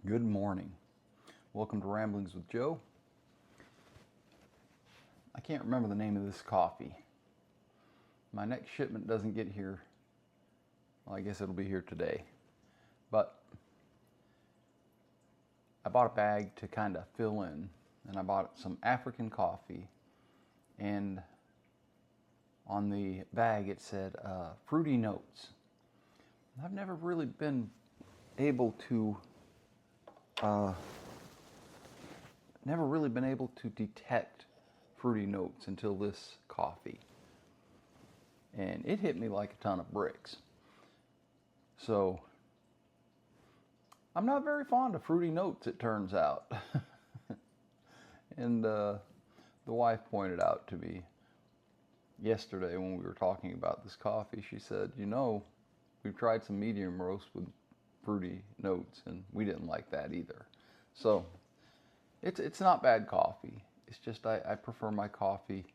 Good morning. Welcome to Ramblings with Joe. I can't remember the name of this coffee. My next shipment doesn't get here. Well, I guess it'll be here today. But I bought a bag to kind of fill in, and I bought some African coffee, and on the bag it said fruity notes. I've never really been able to detect fruity notes until this coffee, and it hit me like a ton of bricks. So I'm not very fond of fruity notes, it turns out. And the wife pointed out to me yesterday when we were talking about this coffee, she said, we've tried some medium roast with fruity notes and we didn't like that either. So it's not bad coffee. It's just I prefer my coffee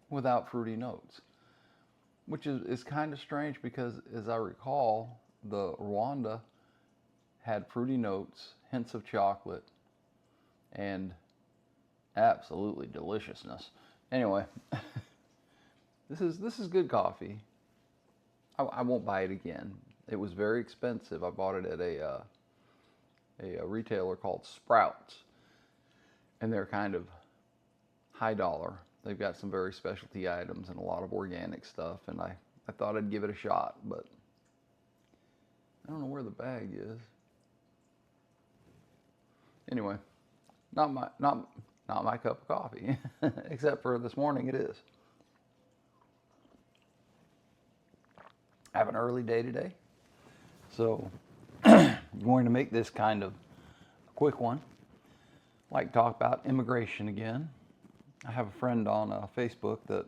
without fruity notes, which is kind of strange because, as I recall, the Rwanda had fruity notes, hints of chocolate, and absolutely deliciousness. Anyway, this is good coffee. I won't buy it again. It was very expensive. I bought it at a retailer called Sprouts, and they're kind of high dollar. They've got some very specialty items and a lot of organic stuff, and I thought I'd give it a shot, but I don't know where the bag is. Anyway, not my cup of coffee, except for this morning it is. I have an early day today, so I'm going to make this kind of a quick one. I'd like to talk about immigration again. I have a friend on Facebook that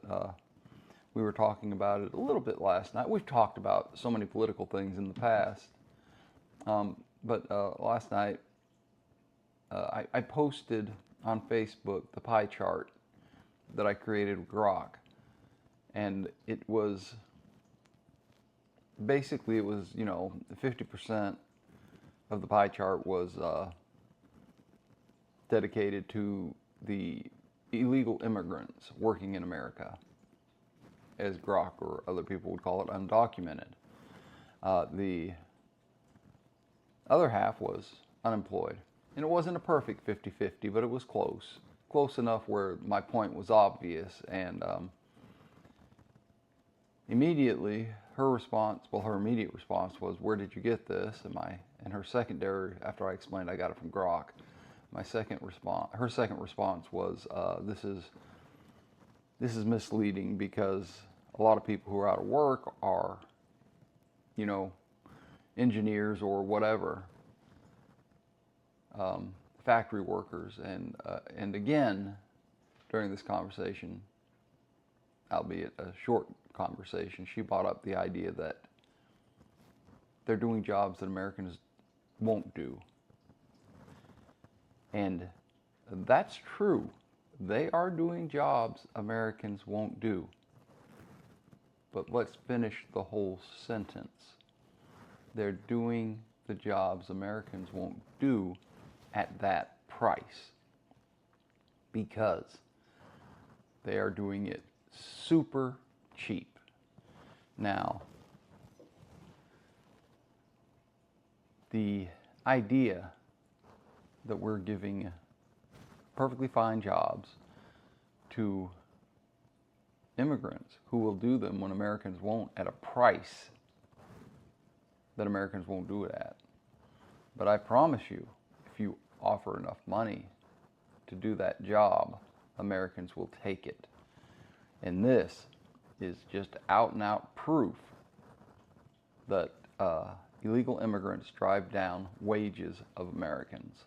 we were talking about it a little bit last night. We've talked about so many political things in the past, but last night I posted on Facebook the pie chart that I created with Grok, and it was basically 50% of the pie chart was dedicated to the illegal immigrants working in America, as Grok or other people would call it, undocumented. The other half was unemployed. And it wasn't a perfect 50-50, but it was close enough where my point was obvious. And immediately, her immediate response was, "Where did you get this?" And her secondary, after I explained I got it from Grok, her second response was, "This is misleading because a lot of people who are out of work are, engineers or whatever." Factory workers, and again, during this conversation, albeit a short conversation, she brought up the idea that they're doing jobs that Americans won't do. And that's true. They are doing jobs Americans won't do. But let's finish the whole sentence. They're doing the jobs Americans won't do at that price because they are doing it super cheap. Now, the idea that we're giving perfectly fine jobs to immigrants who will do them when Americans won't, at a price that Americans won't do it at. But I promise you, if you offer enough money to do that job, Americans will take it. And this is just out and out proof that illegal immigrants drive down wages of Americans.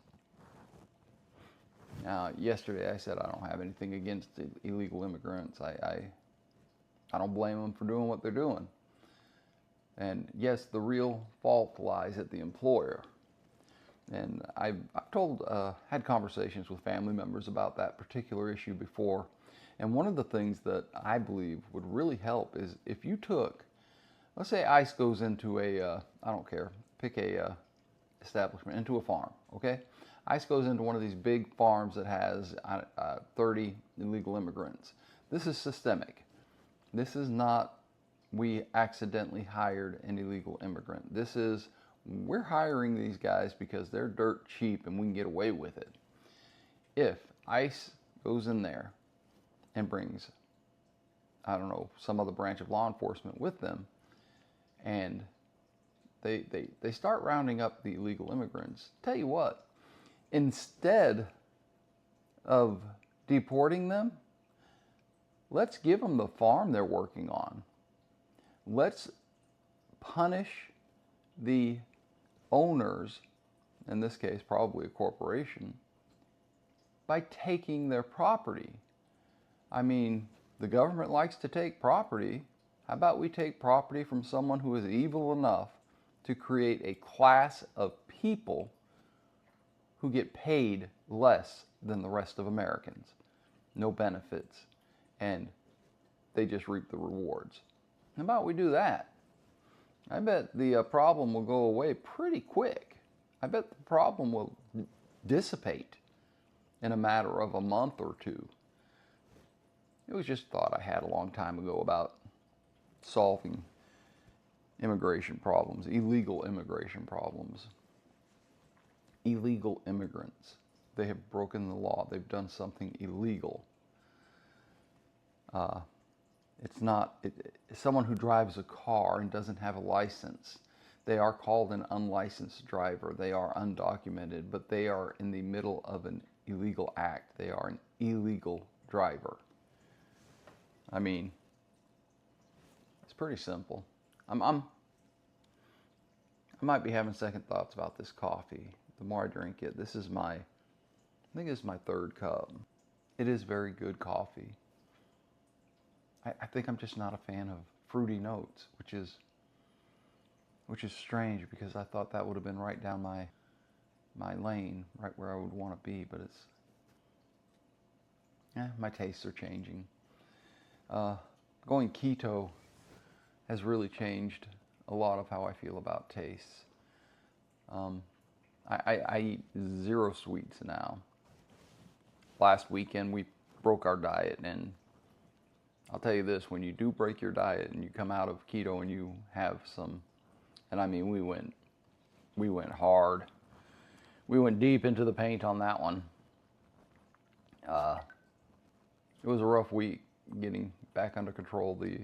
Now, yesterday I said I don't have anything against illegal immigrants. I don't blame them for doing what they're doing. And yes, the real fault lies at the employer. And I've had conversations with family members about that particular issue before. And one of the things that I believe would really help is if you took, let's say ICE goes into I don't care, pick a establishment, into a farm, okay? ICE goes into one of these big farms that has 30 illegal immigrants. This is systemic. This is not we accidentally hired an illegal immigrant. This is we're hiring these guys because they're dirt cheap and we can get away with it. If ICE goes in there and brings, I don't know, some other branch of law enforcement with them, and they start rounding up the illegal immigrants, tell you what, instead of deporting them, let's give them the farm they're working on. Let's punish the owners, in this case probably a corporation, by taking their property. I mean, the government likes to take property. How about we take property from someone who is evil enough to create a class of people who get paid less than the rest of Americans, no benefits, and they just reap the rewards. How about we do that? I bet the problem will go away pretty quick. I bet the problem will dissipate in a matter of a month or two. It was just a thought I had a long time ago about solving immigration problems, illegal immigration problems. Illegal immigrants. They have broken the law. They've done something illegal. It's not someone who drives a car and doesn't have a license. They are called an unlicensed driver. They are undocumented, but they are in the middle of an illegal act. They are an illegal driver. I mean, it's pretty simple. I might be having second thoughts about this coffee. The more I drink it, I think this is my third cup. It is very good coffee. I think I'm just not a fan of fruity notes, which is strange because I thought that would have been right down my lane, right where I would want to be, but my tastes are changing. Going keto has really changed a lot of how I feel about tastes. I eat 0 sweets now. Last weekend we broke our diet, and I'll tell you this, when you do break your diet and you come out of keto and you have some, and I mean we went hard. We went deep into the paint on that one. It was a rough week getting back under control, the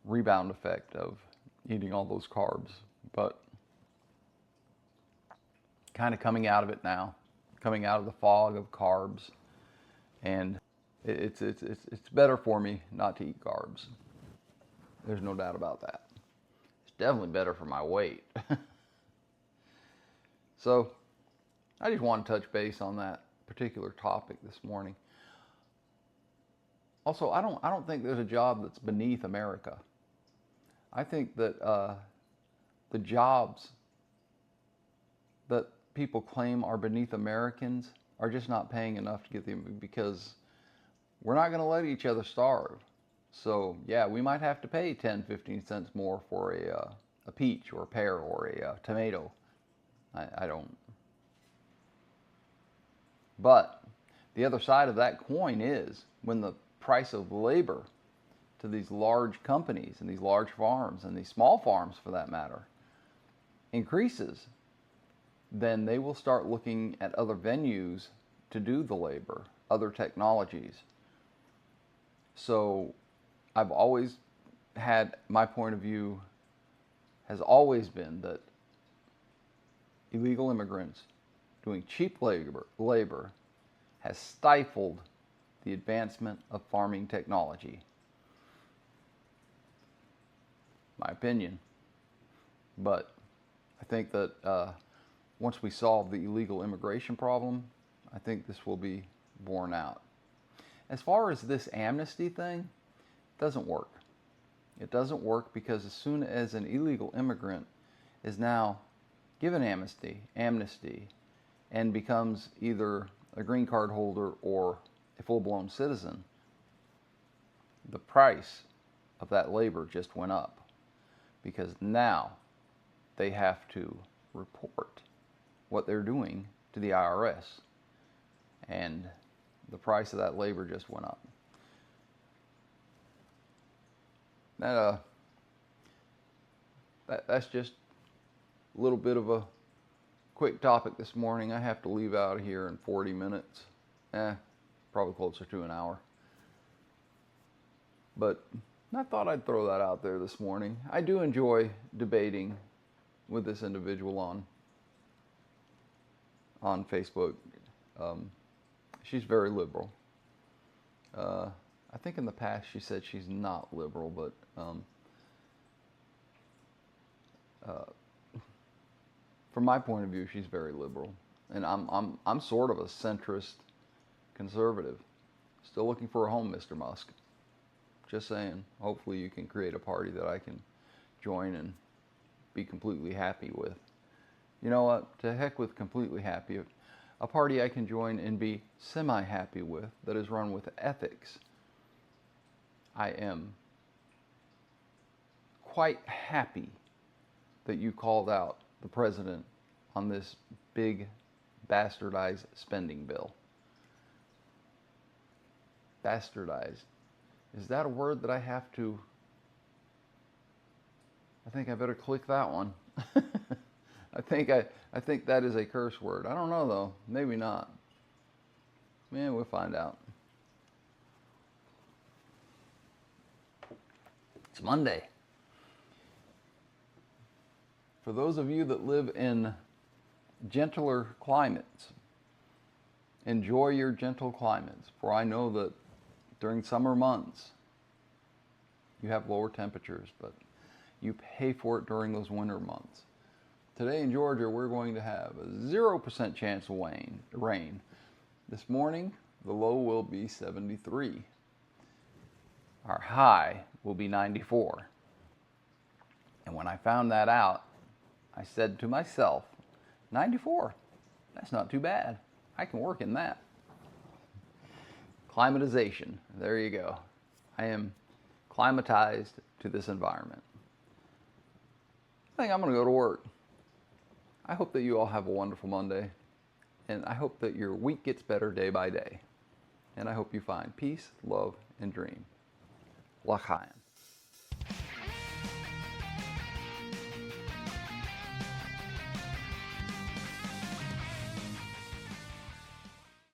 rebound effect of eating all those carbs, but kind of coming out of it now, coming out of the fog of carbs, and it's better for me not to eat carbs. There's no doubt about that. It's definitely better for my weight. So I just want to touch base on that particular topic this morning. Also, I don't think there's a job that's beneath America. I think that the jobs that people claim are beneath Americans are just not paying enough to get them, because we're not going to let each other starve. So yeah, we might have to pay 10, 15 cents more for a peach or a pear or a tomato. I don't. But the other side of that coin is when the price of labor to these large companies and these large farms and these small farms for that matter increases, then they will start looking at other venues to do the labor, other technologies. So I've always had, my point of view has always been that illegal immigrants doing cheap labor has stifled the advancement of farming technology. My opinion. But I think that once we solve the illegal immigration problem, I think this will be borne out. As far as this amnesty thing, it doesn't work. It doesn't work because as soon as an illegal immigrant is now given amnesty, and becomes either a green card holder or a full-blown citizen, the price of that labor just went up, because now they have to report what they're doing to the IRS. And the price of that labor just went up. That's just a little bit of a quick topic this morning. I have to leave out of here in 40 minutes. Probably closer to an hour. But I thought I'd throw that out there this morning. I do enjoy debating with this individual on Facebook. She's very liberal. I think in the past she said she's not liberal, but from my point of view, she's very liberal, and I'm sort of a centrist conservative. Still looking for a home, Mr. Musk. Just saying. Hopefully you can create a party that I can join and be completely happy with. You know what? To heck with completely happy. A party I can join and be semi-happy with that is run with ethics. I am quite happy that you called out the president on this big bastardized spending bill. Bastardized. Is that a word that I have to... I think I better click that one. I think that is a curse word. I don't know though. Maybe not. Man, we'll find out. It's Monday. For those of you that live in gentler climates, enjoy your gentle climates. For I know that during summer months, you have lower temperatures, but you pay for it during those winter months. Today in Georgia, we're going to have a 0% chance of rain. This morning, the low will be 73. Our high will be 94. And when I found that out, I said to myself, 94, that's not too bad. I can work in that. Climatization, there you go. I am climatized to this environment. I think I'm going to go to work. I hope that you all have a wonderful Monday, and I hope that your week gets better day by day. And I hope you find peace, love, and dream. L'chaim.